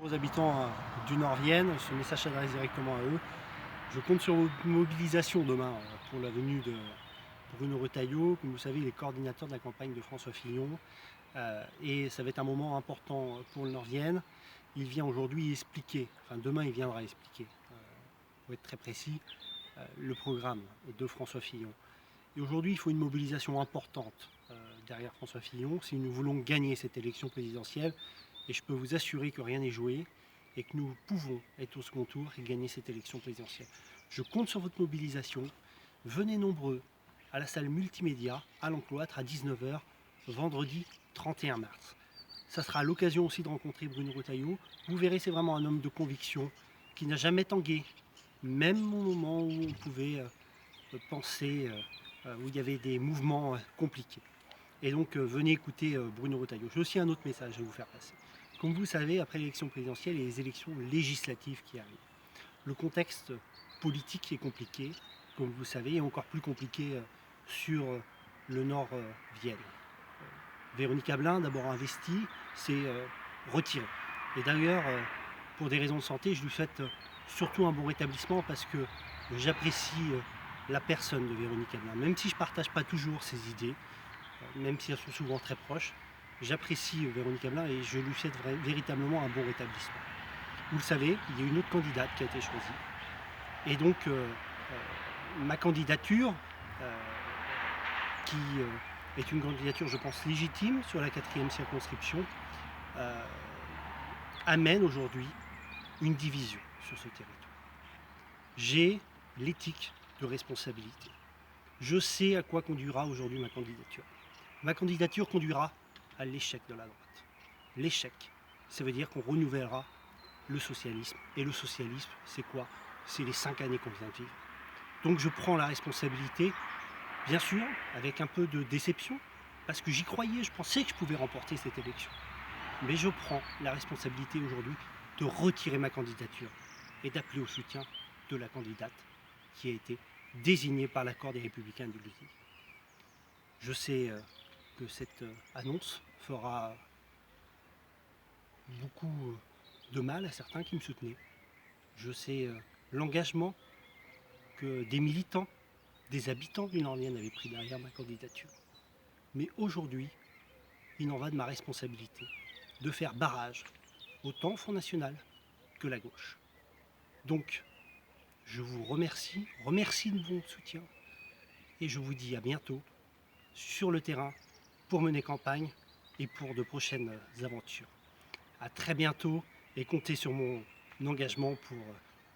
Aux habitants du Nord-Vienne, ce message s'adresse directement à eux. Je compte sur votre mobilisation demain pour la venue de Bruno Retailleau. Comme vous savez, il est coordinateur de la campagne de François Fillon. Et ça va être un moment important pour le Nord-Vienne. Il vient aujourd'hui expliquer, enfin demain il viendra expliquer, pour être très précis, le programme de François Fillon. Et aujourd'hui, il faut une mobilisation importante derrière François Fillon si nous voulons gagner cette élection présidentielle. Et je peux vous assurer que rien n'est joué et que nous pouvons être au second tour et gagner cette élection présidentielle. Je compte sur votre mobilisation. Venez nombreux à la salle multimédia à l'Encloître à 19 h vendredi 31 mars. Ça sera l'occasion aussi de rencontrer Bruno Retailleau. Vous verrez, c'est vraiment un homme de conviction qui n'a jamais tangué, même au moment où on pouvait penser, où il y avait des mouvements compliqués. Et donc venez écouter Bruno Retailleau. J'ai aussi un autre message à vous faire passer. Comme vous savez, après l'élection présidentielle, il y a les élections législatives qui arrivent. Le contexte politique est compliqué, comme vous savez, et encore plus compliqué sur le Nord-Vienne. Véronique Ablin, d'abord investie, s'est retirée. Et d'ailleurs, pour des raisons de santé, je lui souhaite surtout un bon rétablissement parce que j'apprécie la personne de Véronique Ablin. Même si je ne partage pas toujours ses idées, même si elles sont souvent très proches, j'apprécie Véronique Ablin et je lui souhaite véritablement un bon rétablissement. Vous le savez, il y a une autre candidate qui a été choisie. Et donc, ma candidature, qui est une candidature, je pense, légitime sur la 4e circonscription, amène aujourd'hui une division sur ce territoire. J'ai l'éthique de responsabilité. Je sais à quoi conduira aujourd'hui ma candidature. Ma candidature conduira à l'échec de la droite. L'échec, ça veut dire qu'on renouvellera le socialisme. Et le socialisme, c'est quoi? C'est les 5 années qu'on vient de vivre. Donc je prends la responsabilité, bien sûr, avec un peu de déception, parce que j'y croyais, je pensais que je pouvais remporter cette élection. Mais je prends la responsabilité aujourd'hui de retirer ma candidature et d'appeler au soutien de la candidate qui a été désignée par l'accord des Républicains de Luzig. Je sais que cette annonce fera beaucoup de mal à certains qui me soutenaient. Je sais l'engagement que des militants, des habitants du Nord-Vienne avaient pris derrière ma candidature. Mais aujourd'hui, il en va de ma responsabilité de faire barrage autant au Front National que la gauche. Donc, je vous remercie de votre soutien et je vous dis à bientôt sur le terrain pour mener campagne et pour de prochaines aventures. À très bientôt et comptez sur mon engagement pour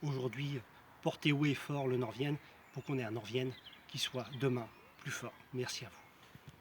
aujourd'hui porter haut et fort le Nord-Vienne pour qu'on ait un Nord-Vienne qui soit demain plus fort. Merci à vous.